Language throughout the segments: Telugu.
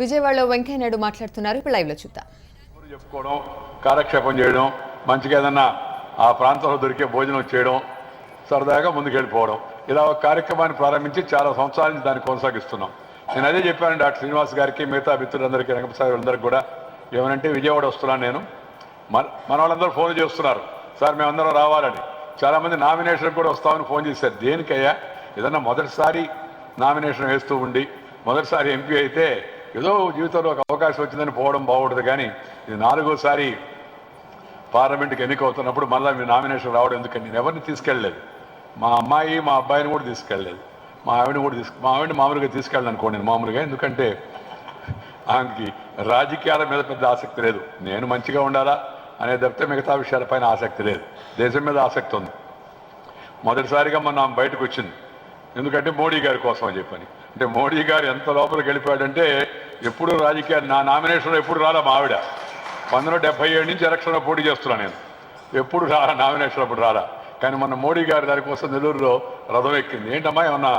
విజయవాడలో వెంకయ్య నాయుడు మాట్లాడుతున్నారు. ఇప్పుడు లైవ్ లో చూద్దాం. చెప్పుకోవడం, కాలక్షేపం చేయడం, మంచిగా ఏదన్నా ఆ ప్రాంతంలో దొరికే భోజనం చేయడం, సరదాగా ముందుకెళ్ళిపోవడం, ఇలా ఒక కార్యక్రమాన్ని ప్రారంభించి చాలా సంవత్సరాల నుంచి దాన్ని కొనసాగిస్తున్నాం. నేను అదే చెప్పాను డాక్టర్ శ్రీనివాస్ గారికి, మిగతా మిత్రులందరికీ, రంగప్రసాద్ అందరికీ కూడా. ఏమనంటే విజయవాడ వస్తున్నాను నేను. మన వాళ్ళందరూ ఫోన్ చేస్తున్నారు, సార్ మేమందరం రావాలని. చాలామంది నామినేషన్ కూడా వస్తామని ఫోన్ చేశారు. దేనికయ్యా? ఏదన్నా మొదటిసారి నామినేషన్ వేస్తూ ఉండి మొదటిసారి ఎంపీ అయితే ఏదో జీవితంలో ఒక అవకాశం వచ్చిందని పోవడం బాగుంటుంది, కానీ ఇది 4వసారి పార్లమెంట్కి ఎన్నిక అవుతున్నప్పుడు మళ్ళీ మీ నామినేషన్ రావడం ఎందుకని నేను ఎవరిని తీసుకెళ్ళలేదు. మా అమ్మాయి మా అబ్బాయిని కూడా తీసుకెళ్ళలేదు. మా ఆవిడని కూడా మా ఆవిడని మామూలుగా తీసుకెళ్ళను అనుకోండి నేను మామూలుగా, ఎందుకంటే ఆమెకి రాజకీయాల మీద పెద్ద ఆసక్తి లేదు. నేను మంచిగా ఉండాలా అనే తప్పితే మిగతా విషయాలపైన ఆసక్తి లేదు. దేశం మీద ఆసక్తి ఉంది. మొదటిసారిగా మొన్న ఆమె బయటకు వచ్చింది, ఎందుకంటే మోడీ గారి కోసం అని చెప్పని. అంటే మోడీ గారు ఎంత లోపలికి వెళ్ళిపోయాడంటే ఎప్పుడు రాజకీయాలు నా నామినేషన్లో ఎప్పుడు రాలా. మా ఆవిడ 1977 నుంచి ఎలక్షన్లో పోటీ చేస్తున్నాను నేను, ఎప్పుడు రాలా నామినేషన్ అప్పుడు రాలా. కానీ మొన్న మోడీ గారి దానికోసం నెల్లూరులో రథం ఎక్కింది. ఏంటమ్మా ఏమన్నా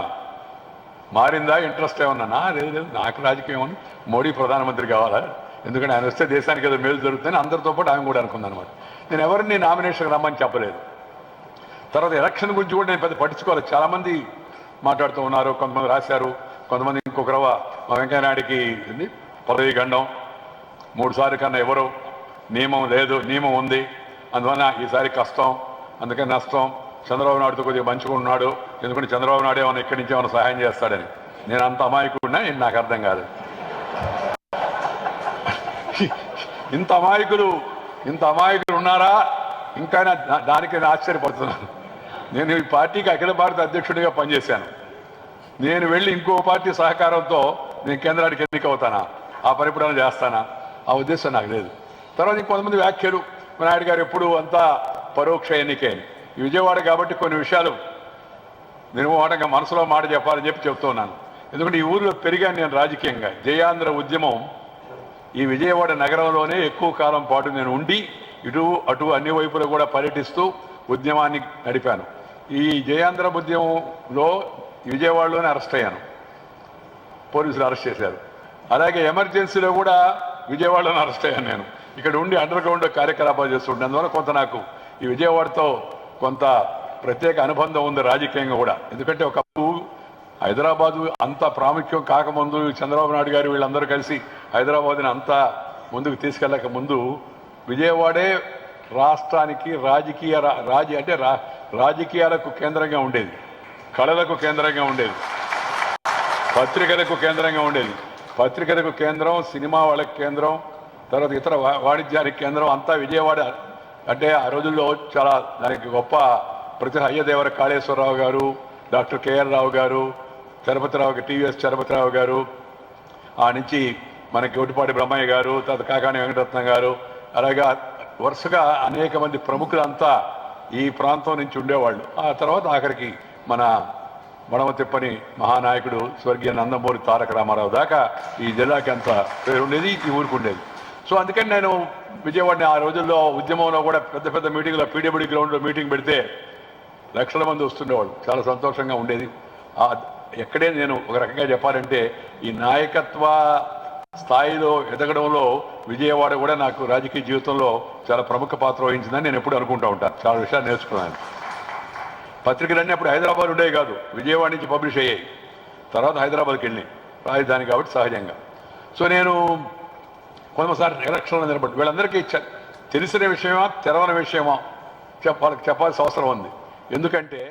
మారిందా, ఇంట్రెస్ట్ ఏమన్నా? లేదు, నాకు రాజకీయం అని, మోడీ ప్రధానమంత్రి కావాలా, ఎందుకంటే ఆయన వస్తే దేశానికి ఏదో మేలు జరుగుతుందని అందరితో పాటు ఆమె కూడా అనుకుందనమాట. నేను ఎవరిని నామినేషన్ రమ్మని చెప్పలేదు. తర్వాత ఎలక్షన్ గురించి కూడా నేను పెద్ద పట్టించుకోవాలి. చాలామంది మాట్లాడుతూ ఉన్నారు, కొంతమంది రాశారు, కొంతమంది ఇంకొక రవ్వ మా వెంకయ్యనాయుడికి పదవి గండం 3 సార్లు కన్నా ఎవరు, నియమం లేదు, నియమం ఉంది, అందువల్ల ఈసారి కష్టం, అందుకని నష్టం. చంద్రబాబు నాయుడుతో కొద్దిగా మంచిగా ఉన్నాడు, ఎందుకంటే చంద్రబాబు నాయుడు ఏమైనా ఇక్కడి నుంచి ఏమైనా సహాయం చేస్తాడని. నేను అంత అమాయకుడినా? నాకు అర్థం కాదు. ఇంత అమాయకులు ఉన్నారా ఇంకా? దానికి నేను ఆశ్చర్యపడుతున్నాను. నేను ఈ పార్టీకి అఖిల భారత అధ్యక్షుడిగా పనిచేశాను. నేను వెళ్ళి ఇంకో పార్టీ సహకారంతో నేను కేంద్రానికి ఎన్నిక అవుతానా, ఆ పరిపాలన చేస్తానా? ఆ ఉద్దేశం నాకు లేదు. తర్వాత ఇంకొంతమంది వ్యాఖ్యలు, నాయుడు గారు ఎప్పుడు అంతా పరోక్ష ఎన్నికే. ఈ విజయవాడ కాబట్టి కొన్ని విషయాలు నిర్మోహటంగా మనసులో మాట చెప్పాలని చెప్పి చెప్తున్నాను. ఎందుకంటే ఈ ఊరిలో పెరిగాను నేను రాజకీయంగా. జయాంధ్ర ఉద్యమం ఈ విజయవాడ నగరంలోనే ఎక్కువ కాలం పాటు నేను ఉండి ఇటు అటు అన్ని వైపులు కూడా పర్యటిస్తూ ఉద్యమాన్ని నడిపాను. ఈ జయాంధ్ర ఉద్యమంలో విజయవాడలోనే అరెస్ట్ అయ్యాను, పోలీసులు అరెస్ట్ చేశారు. అలాగే ఎమర్జెన్సీలో కూడా విజయవాడలోనే అరెస్ట్ అయ్యాను నేను. ఇక్కడ ఉండి అండర్ గ్రౌండ్ కార్యకలాపాలు చేస్తుంటే అందువల్ల కొంత నాకు ఈ విజయవాడతో కొంత ప్రత్యేక అనుబంధం ఉంది రాజకీయంగా కూడా. ఎందుకంటే ఒకప్పుడు హైదరాబాదు అంత ప్రాముఖ్యం కాకముందు చంద్రబాబు నాయుడు గారు వీళ్ళందరూ కలిసి హైదరాబాద్ని అంతా ముందుకు తీసుకెళ్ళక ముందు విజయవాడే రాష్ట్రానికి రాజకీయాలకు కేంద్రంగా ఉండేది, కళలకు కేంద్రంగా ఉండేది, పత్రికలకు కేంద్రంగా ఉండేది. పత్రికలకు కేంద్రం, సినిమా వాళ్ళకి కేంద్రం, తర్వాత ఇతర వాణిజ్యానికి కేంద్రం అంతా విజయవాడ. అంటే ఆ రోజుల్లో చాలా దానికి గొప్ప ప్రతిభ అయ్యదేవర కాళేశ్వరరావు గారు, డాక్టర్ కేఆర్ రావు గారు, టీవీఎస్ చలపతిరావు గారు, ఆ నుంచి మనకి ఒటిపాటి బ్రహ్మయ్య గారు, తర్వాత కాకాని వెంకటరత్నం గారు, అలాగా వరుసగా అనేక మంది ప్రముఖులంతా ఈ ప్రాంతం నుంచి ఉండేవాళ్ళు. ఆ తర్వాత ఆఖరికి మన మడమ తిప్పని మహానాయకుడు స్వర్గీయ నందమూరి తారక రామారావు దాకా ఈ జిల్లాకి అంత పేరు ఉండేది, ఈ ఊరికి ఉండేది. సో అందుకని నేను విజయవాడని ఆ రోజుల్లో ఉద్యమంలో కూడా పెద్ద పెద్ద మీటింగ్లో పీడబ్ల్యూడీ గ్రౌండ్లో మీటింగ్ పెడితే లక్షల మంది వస్తుండేవాళ్ళు. చాలా సంతోషంగా ఉండేది. ఎక్కడే నేను ఒక రకంగా చెప్పాలంటే ఈ నాయకత్వ స్థాయిలో ఎదగడంలో విజయవాడ కూడా నాకు రాజకీయ జీవితంలో చాలా ప్రముఖ పాత్ర వహించిందని నేను ఎప్పుడు అనుకుంటూ ఉంటాను. చాలా విషయాలు నేర్చుకున్నాను. పత్రికలన్నీ అప్పుడు హైదరాబాద్ ఉండేవి కాదు, విజయవాడ నుంచి పబ్లిష్ అయ్యాయి. తర్వాత హైదరాబాద్కి వెళ్ళి రాజధాని కాబట్టి సహజంగా. సో నేను కొంతసారి ఎలక్షన్లో నిలబడి వీళ్ళందరికీ తెలిసిన విషయమా తెరవని విషయమా చెప్పాల్సిన అవసరం ఉంది. ఎందుకంటే